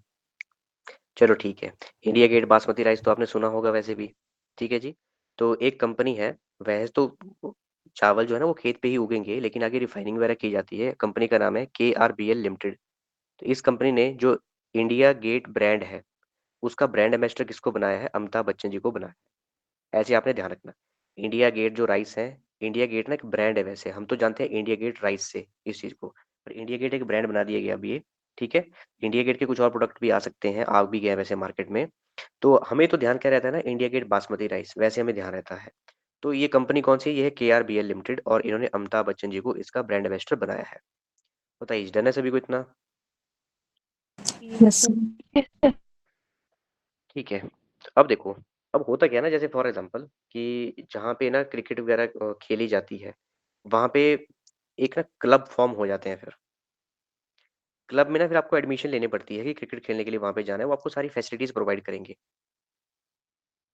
चलो ठीक है। इंडिया गेट बासमती राइस तो आपने सुना होगा वैसे भी। ठीक है जी। तो एक कंपनी है, वैसे तो चावल जो है ना वो खेत पे ही उगेंगे, लेकिन आगे रिफाइनिंग वगैरह की जाती है। कंपनी का नाम है KRBL लिमिटेड। तो इस कंपनी ने जो इंडिया गेट ब्रांड है, उसका ब्रांड एम्बेसडर किसको बनाया है? अमिताभ बच्चन जी को बनाया है। ऐसे आपने ध्यान रखना। इंडिया गेट जो राइस है, इंडिया गेट ना एक ब्रांड है, वैसे हम तो जानते हैं इंडिया गेट राइस से इस चीज को, पर इंडिया गेट एक ब्रांड बना दिया गया अभी ये। ठीक है। इंडिया गेट के कुछ और प्रोडक्ट भी आ सकते हैं, आ भी गया है वैसे मार्केट में। तो हमें तो ध्यान क्या रहता है ना, इंडिया गेट बासमती राइस, वैसे हमें ध्यान रहता है। तो ये कंपनी कौन सी है? ये है KRBL लिमिटेड, और इन्होंने अमिताभ बच्चन जी को इसका ब्रांड एम्बेसडर बनाया है। बताइए, डन है सभी को इतना? Yes, yes sir. Sir. Yes, sir. ठीक है। अब देखो, अब होता क्या है ना, जैसे फॉर एग्जांपल कि जहाँ पे ना क्रिकेट वगैरह खेली जाती है, वहाँ पे एक ना क्लब फॉर्म हो जाते हैं फिर। क्लब में ना फिर आपको एडमिशन लेनी पड़ती है कि क्रिकेट खेलने के लिए वहाँ पे जाना है, वो आपको सारी फैसिलिटीज प्रोवाइड करेंगे।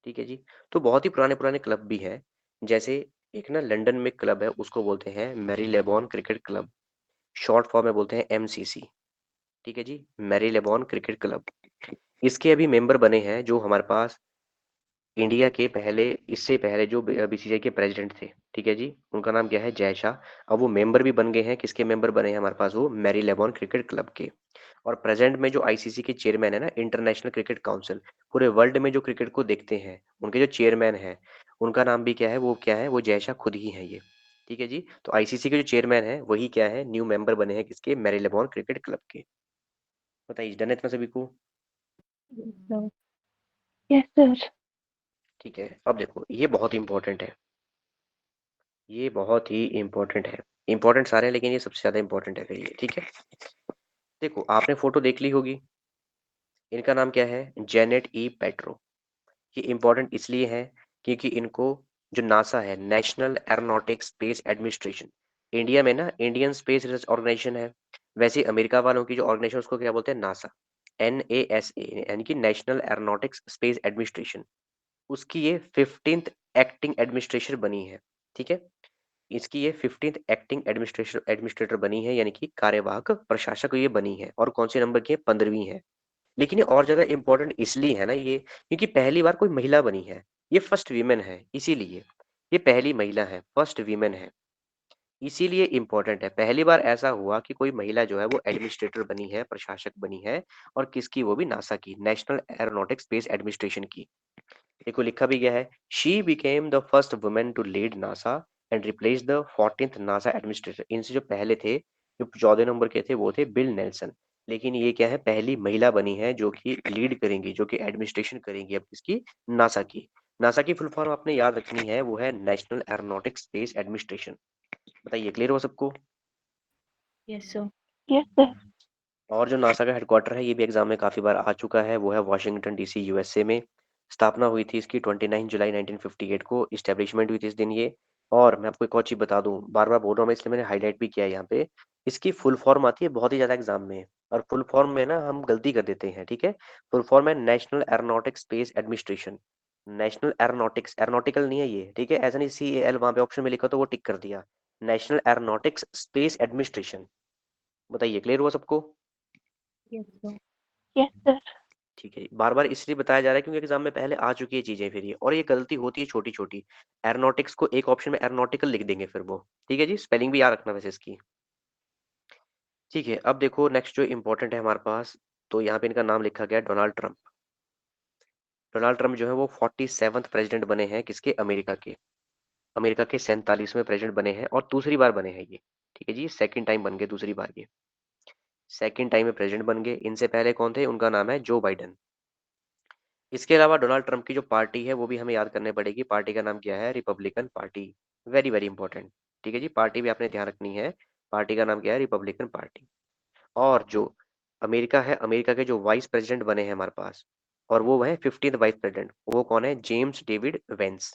ठीक है जी। तो बहुत ही पुराने पुराने क्लब भी हैं। जैसे एक ना लंदन में क्लब है, उसको बोलते हैं Marylebone cricket club, short form में बोलते हैं MCC। ठीक है जी, मैरी लेबॉन क्रिकेट क्लब। इसके अभी मेंबर बने हैं जो हमारे पास इंडिया के पहले, इससे पहले जो बीसीसीआई के प्रेसिडेंट थे, ठीक है जी, उनका नाम क्या है? जय शाह। अब वो मेंबर भी बन गए हैं, किसके मेंबर बने हैं हमारे पास? वो मैरी लेबॉन क्रिकेट क्लब के। और प्रेजेंट में जो आईसीसी के चेयरमैन है ना, इंटरनेशनल क्रिकेट काउंसिल, पूरे वर्ल्ड में जो क्रिकेट को देखते हैं, उनके जो चेयरमैन है, उनका नाम भी क्या है? वो क्या है? वो जय शाह खुद ही है ये। ठीक है जी। तो आईसीसी के जो चेयरमैन है वही क्या है? न्यू मेंबर बने हैं किसके? मैरी लेबॉन क्रिकेट क्लब के। बताइए, डन है इतना सभी को? Yes, sir. Yes, sir. ठीक है। अब देखो, ये बहुत इंपॉर्टेंट है, ये बहुत ही इंपॉर्टेंट है। इंपॉर्टेंट सारे हैं, लेकिन ये सबसे ज्यादा इंपॉर्टेंट है फिर ये। ठीक है। देखो, आपने फोटो देख ली होगी। इनका नाम क्या है? जेनेट ई पेट्रो। ये इंपॉर्टेंट इसलिए है क्योंकि इनको जो नासा है, national aeronautics space administration, India में ना इंडियन स्पेस रिसर्च ऑर्गेनाइजेशन है, वैसे ही अमेरिका वालों की जो ऑर्गेनाइजेशन उसको क्या बोलते हैं, नासा, NASA, यानी कि नेशनल एरोनॉटिक्स स्पेस एडमिनिस्ट्रेशन, उसकी ये 15th एक्टिंग एडमिनिस्ट्रेशन बनी है। ठीक है, इसकी ये 15th एक्टिंग एडमिनिस्ट्रेटर बनी है, यानी कि कार्यवाहक प्रशासक ये बनी है। और कौन से नंबर की है, 15वीं है। लेकिन ये और ज्यादा इंपॉर्टेंट इसलिए है ना ये, क्योंकि पहली बार कोई महिला बनी है, ये फर्स्ट वीमेन है, इसीलिए ये पहली महिला है, फर्स्ट वीमेन है, इसीलिए इंपॉर्टेंट है। पहली बार ऐसा हुआ कि कोई महिला जो है वो एडमिनिस्ट्रेटर बनी है, प्रशासक बनी है, और किसकी, वो भी नासा की, नेशनल एरोनॉटिक्स स्पेस एडमिनिस्ट्रेशन की। देखो लिखा भी गया है, she became the first women to lead NASA and replace the 14th NASA administrator. इनसे जो पहले थे, जो 14 नंबर के थे, वो थे बिल नेल्सन। लेकिन ये क्या है, पहली महिला बनी है जो कि लीड करेंगी, जो कि एडमिनिस्ट्रेशन करेंगी अब इसकी, नासा की। नासा की फुल फॉर्म आपने याद रखनी है, वो है नेशनल एरोनॉटिक्स स्पेस एडमिनिस्ट्रेशन। बताइए, क्लियर हो सबको? Yes, sir. Yes, sir. और जो नासा का हेडक्वार्टर है, ये भी एग्जाम में काफी बार आ चुका है, वो है वाशिंगटन डीसी, यूएसए में। स्थापना हुई थी इसकी 29 जुलाई 1958 को, इस्टेब्लिशमेंट हुई थी इस दिन ये। और मैं आपको एक और चीज बता दूं, बार बार बोल रहा हूँ मैं, इसलिए मैंने हाईलाइट भी किया है यहाँ पे, इसकी फुल फॉर्म आती है बहुत ही ज्यादा एग्जाम में, और फुल फॉर्म में ना हम गलती कर देते हैं। ठीक है, फुल फॉर्म है national aeronautics space administration. National aeronautics, aeronautical नहीं है ये, ठीक है, ऐसा नहीं CAL वहां पे ऑप्शन में लिखा तो वो टिक कर दिया, नेशनल एरोनॉटिक्स स्पेस एडमिनिस्ट्रेशन। बताइए, क्लियर हुआ सबको? Yes, sir. Yes, sir. ठीक है, बार बार इसलिए बताया जा रहा है क्योंकि एग्जाम में पहले आ चुकी है चीजें, फिर ये, और ये गलती होती है छोटी छोटी। एरोनॉटिक्स को एक ऑप्शन में एरोनॉटिकल लिख देंगे फिर वो। ठीक है जी, स्पेलिंग भी याद रखना वैसे इसकी। ठीक है, अब देखो नेक्स्ट जो इम्पोर्टेंट है हमारे पास, तो यहाँ पे इनका नाम लिखा गया है डोनाल्ड ट्रंप। डोनाल्ड ट्रंप जो है वो 47th प्रेसिडेंट बने हैं, किसके, अमेरिका के। अमेरिका के 47वें प्रेसिडेंट बने हैं, और दूसरी बार बने हैं ये। ठीक है जी, सेकंड टाइम बन गए, दूसरी बार ये सेकंड टाइम में प्रेसिडेंट बन गए। इनसे पहले कौन थे, उनका नाम है जो बाइडन। इसके अलावा डोनाल्ड ट्रंप की जो पार्टी है वो भी हमें याद करने पड़ेगी, पार्टी का नाम क्या है, Republican party. Very very important. ठीक है जी, पार्टी भी आपने ध्यान रखनी है, पार्टी का नाम क्या है, रिपब्लिकन पार्टी। और जो अमेरिका है, अमेरिका के जो वाइस प्रेसिडेंट बने हैं हमारे पास, और वो है 15th वाइस प्रेसिडेंट, वो कौन है, James David Vance.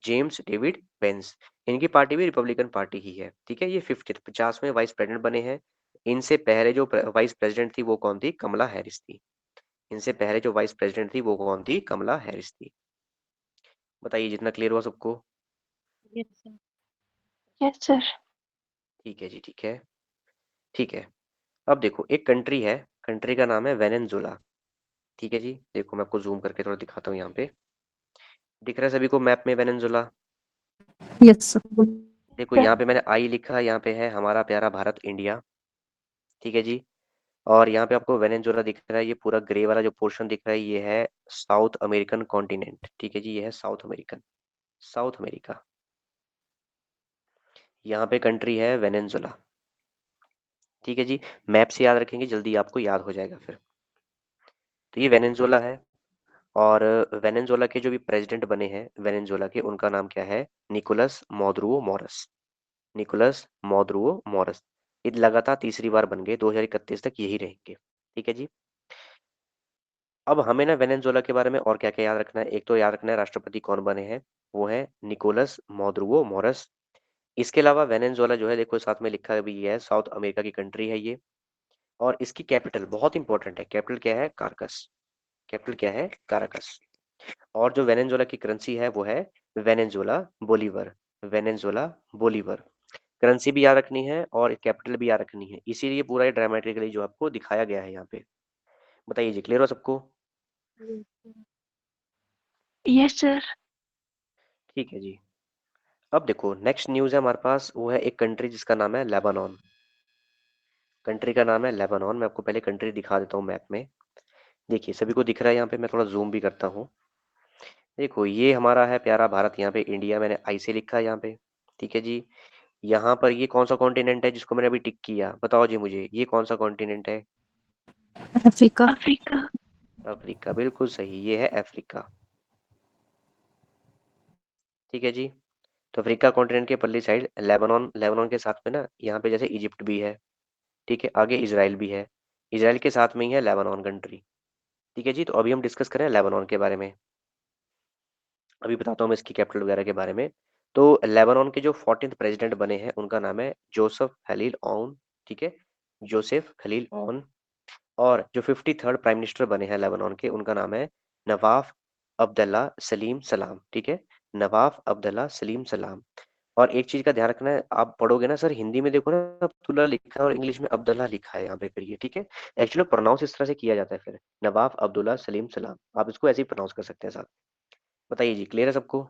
James David Vance, इनकी पार्टी भी रिपब्लिकन पार्टी ही है। ठीक है, ये 50वें वाइस प्रेसिडेंट बने हैं। इनसे पहले जो वाइस प्रेसिडेंट थी वो कौन थी, कमला हैरिस थी। इनसे पहले जो वाइस प्रेसिडेंट थी वो कौन थी, कमला हैरिस थी। बताइए, जितना क्लियर हुआ सबको? Yes, sir. Yes, sir. ठीक है जी, ठीक है, ठीक है। अब देखो, एक कंट्री है, कंट्री का नाम है वेनेजुला। ठीक है जी, देखो मैं आपको जूम करके थोड़ा दिखाता हूँ, यहाँ पे दिख रहा है सभी को मैप में वेनेजुला? Yes, sir. देखो Sir. यहाँ पे मैंने आई लिखा, यहाँ पे है हमारा प्यारा भारत, इंडिया। ठीक है जी, और यहाँ पे आपको वेनेजुला दिख रहा है, ये पूरा ग्रे वाला जो पोर्शन दिख रहा है, ये है साउथ अमेरिकन कॉन्टिनेंट। ठीक है जी, ये है साउथ अमेरिकन, साउथ अमेरिका। यहाँ पे कंट्री है वेनेजुला। ठीक है जी, मैप से याद रखेंगे, जल्दी आपको याद हो जाएगा फिर। तो ये वेनेजुला है, और वेनेजुला के जो भी प्रेसिडेंट बने हैं वेनेजुला के, उनका नाम क्या है, निकोलस मोदुरो मॉरस। निकोलस मोदुरो मॉरस। ये लगातार तीसरी बार बन गए, 2031 तक यही रहेंगे। ठीक है जी, अब हमें ना वेनेजुला के बारे में और क्या क्या याद रखना है, एक तो याद रखना है राष्ट्रपति कौन बने हैं, वो है निकोलस मोदुरो मॉरस। इसके अलावा वेनेजुला जो है, देखो साथ में लिखा भी है, साउथ अमेरिका की कंट्री है ये। और इसकी कैपिटल बहुत इंपॉर्टेंट है, कैपिटल क्या है, कारकस। कैपिटल क्या है, काराकस। और जो वेनेजुला की करेंसी है वो है Venezuela Bolivar. Venezuela Bolivar, currency भी याद रखनी है और कैपिटल भी याद रखनी है, इसीलिए पूरा ये ड्रामेटिकली जो आपको दिखाया गया है यहाँ पे। बताइए जी, क्लियर हो सबको? Yes, sir. ठीक है जी, अब देखो नेक्स्ट न्यूज़ है हमारे पास, वो है एक कंट्री जिसका नाम है लेबानॉन। कंट्री का नाम है लेबानॉन। मैं आपको पहले कंट्री दिखा देता हूँ मैप में। देखिए सभी को दिख रहा है यहाँ पे, मैं थोड़ा जूम भी करता हूँ। देखो ये हमारा है प्यारा भारत, यहाँ पे इंडिया मैंने आई से लिखा है यहाँ पे। ठीक है जी, यहाँ पर ये कौन सा कॉन्टिनेंट है जिसको मैंने अभी टिक किया, बताओ जी मुझे, ये कौन सा कॉन्टिनेंट है? Africa. Africa. अफ्रीका, बिल्कुल सही, ये है अफ्रीका। ठीक है जी, तो अफ्रीका कॉन्टिनेंट के पल्ली साइड लेबानॉन, लेबानॉन के साथ में ना यहाँ पे जैसे इजिप्ट भी है। ठीक है, आगे इसराइल भी है, इसराइल के साथ में ही है लेबानॉन कंट्री। ठीक है जी, तो अभी हम डिस्कस करें लेबानॉन के बारे में। अभी बताता हूँ मैं इसकी कैपिटल वगैरह के बारे में। तो लेबानन के जो 14th प्रेसिडेंट बने हैं उनका नाम है जोसेफ खलील ओन, ठीक है, जोसेफ खलील ओन। और जो 53rd प्राइम मिनिस्टर बने हैं लेबानन के उनका नाम है नवाफ अब्दुल्ला सलीम सलाम, ठीक है, नवाफ अब्दुल्ला सलीम सलाम। और एक चीज का ध्यान रखना है, आप पढ़ोगे ना सर हिंदी में देखो ना अब्दुल्ला लिखा है और इंग्लिश में अब्दुल्ला लिखा है यहाँ पे, फिर ये ठीक है, एक्चुअली प्रोनाउंस इस तरह से किया जाता है फिर नवाफ अब्दुल्ला सलीम सलाम, आप इसको ऐसे ही प्रोनाउंस कर सकते हैं साथ। बताइए जी, क्लियर है सबको?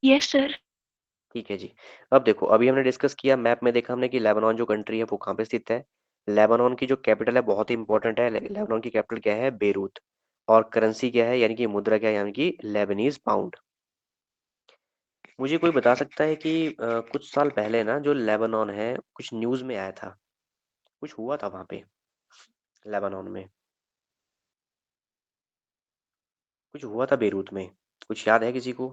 Yes sir. ठीक है जी। अब देखो अभी हमने डिस्कस किया, मैप में देखा हमने कि लेबानन जो कंट्री है वो कहाँ पे स्थित है। लेबानन की जो कैपिटल है बहुत ही इंपॉर्टेंट है, लेबानन की कैपिटल क्या है, बेरूत। और करेंसी क्या है, यानी कि मुद्रा क्या है, यानी कि लेबनीज पाउंड। मुझे कोई बता सकता है कि कुछ साल पहले ना जो लेबानन है कुछ न्यूज में आया था, कुछ हुआ था वहां पे लेबानन में, कुछ हुआ था बेरूत में, कुछ याद है किसी को?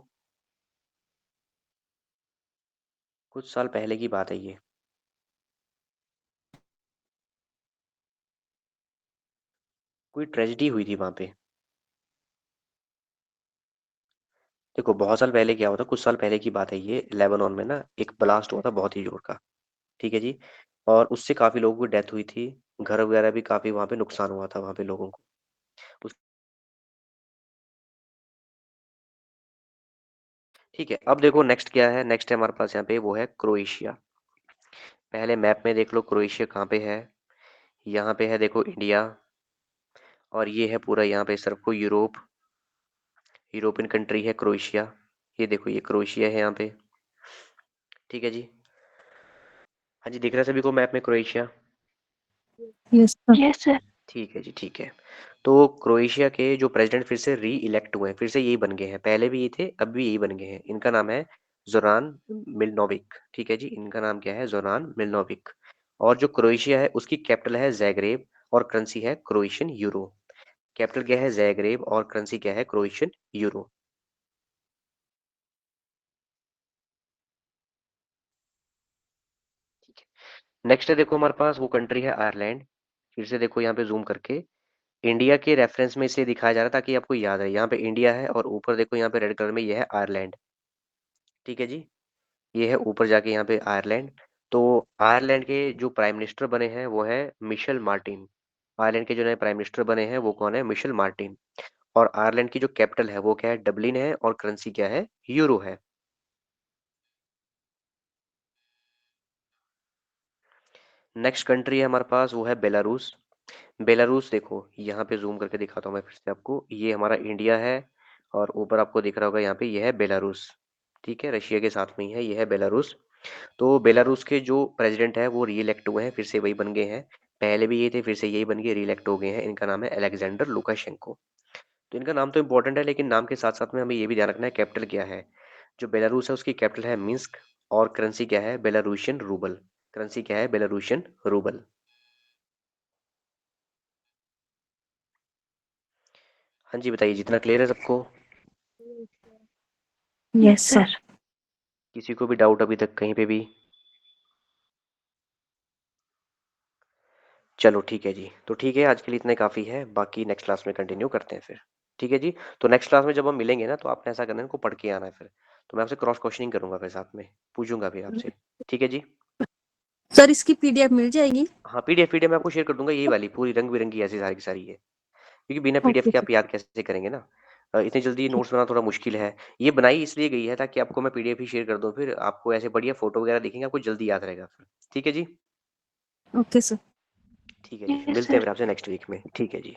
कुछ साल पहले की बात है ये। कोई ट्रेजेडी हुई थी वहां पे। देखो बहुत साल पहले क्या हुआ था, कुछ साल पहले की बात है ये, लेबानन में ना एक ब्लास्ट हुआ था बहुत ही जोर का, ठीक है जी। और उससे काफी लोगों की डेथ हुई थी, घर वगैरह भी काफी वहां पे नुकसान हुआ था वहां पे लोगों को। उस ठीक है, अब देखो नेक्स्ट क्या है, नेक्स्ट है हमारे पास यहाँ पे वो है क्रोएशिया। पहले मैप में देख लो क्रोएशिया कहाँ पे है। यहाँ पे है देखो इंडिया, और ये है पूरा यहाँ पे सिर्फ को यूरोप, यूरोपियन कंट्री है क्रोएशिया। ये देखो ये क्रोएशिया है यहाँ पे, ठीक है जी। हाँ जी, दिख रहा है सभी को मैप में Croatia? Yes, sir. Yes sir. ठीक है जी, ठीक है। तो क्रोएशिया के जो प्रेसिडेंट फिर से री इलेक्ट हुए हैं, फिर से यही बन गए हैं, पहले भी ये थे अब भी यही बन गए हैं। इनका नाम है जोरान मिलनोविक, ठीक है जी, इनका नाम क्या है, जोरान मिलनोविक। और जो क्रोएशिया है उसकी कैपिटल है जैग्रेब और करेंसी है क्रोएशियन यूरो। कैपिटल क्या है, जैग्रेब, और करेंसी क्या है, क्रोएशियन यूरो। ठीक है, नेक्स्ट है देखो हमारे पास वो कंट्री है आयरलैंड। फिर से देखो यहाँ पे जूम करके, इंडिया के रेफरेंस में इसलिए दिखाया जा रहा था ताकि आपको याद है, यहाँ पे इंडिया है और ऊपर देखो यहाँ पे रेड कलर में ये है आयरलैंड, ठीक है जी। ये है ऊपर जाके यहाँ पे आयरलैंड। तो आयरलैंड के जो प्राइम मिनिस्टर बने हैं वो है मिशेल मार्टिन। आयरलैंड के जो नए प्राइम मिनिस्टर बने हैं वो कौन है, मिशेल मार्टिन। और आयरलैंड की जो कैपिटल है वो क्या है, डबलिन है, और करेंसी क्या है, यूरो है। नेक्स्ट कंट्री है हमारे पास वो है बेलारूस। बेलारूस देखो यहाँ पे जूम करके दिखाता हूँ मैं फिर से आपको, ये हमारा इंडिया है, और ऊपर आपको दिख रहा होगा यहाँ पे ये है बेलारूस, ठीक है, रशिया के साथ में ही है, ये है बेलारूस। तो बेलारूस के जो प्रेसिडेंट है वो री इलेक्ट हुए हैं, फिर से वही बन गए हैं, पहले भी ये थे फिर से यही बन गए, री इलेक्ट हो गए हैं। इनका नाम है अलेक्जेंडर लुकाशेंको। तो इनका नाम तो इंपॉर्टेंट है, लेकिन नाम के साथ साथ में हमें ये भी ध्यान रखना है कैपिटल क्या है। जो बेलारूस है उसकी कैपिटल है मिन्स्क, और करेंसी क्या है, बेलारूशियन रूबल। करेंसी क्या है, बेलारूशियन रूबल। हाँ जी, बताइए जितना क्लियर है सबको? Yes, sir. सर। किसी को भी डाउट अभी तक कहीं पे भी? चलो ठीक है जी, तो ठीक है आज के लिए इतना काफ़ी है, बाकी नेक्स्ट क्लास में कंटिन्यू करते हैं फिर। ठीक है जी। तो नेक्स्ट क्लास में जब हम मिलेंगे ना तो आपने ऐसा करना है, इनको पढ़ के आना है फिर। तो मैं आपसे क्रॉस क्वेश्चनिंग करूंगा फिर साथ में, पूछूंगा फिर आपसे। ठीक है जी। सर इसकी पीडीएफ मिल जाएगी? हाँ, पीडीएफ पीडीएफ मैं आपको शेयर कर दूंगा, यही वाली पूरी रंग बिरंगी ऐसी सारी की सारी है, क्योंकि बिना पीडीएफ ओके के सर। आप याद कैसे करेंगे ना। इतनी जल्दी ठीक। नोट्स बनाना थोड़ा मुश्किल है। ये बनाई इसलिए गई है ताकि आपको मैं पीडीएफ ही शेयर कर दूं, फिर आपको ऐसे बढ़िया फोटो वगैरह दिखेंगे, आपको जल्दी याद रहेगा फिर। ठीक है जी। Okay sir. ठीक है जी, फिर यस मिलते हैं सर। फिर आपसे नेक्स्ट वीक में। ठीक है जी।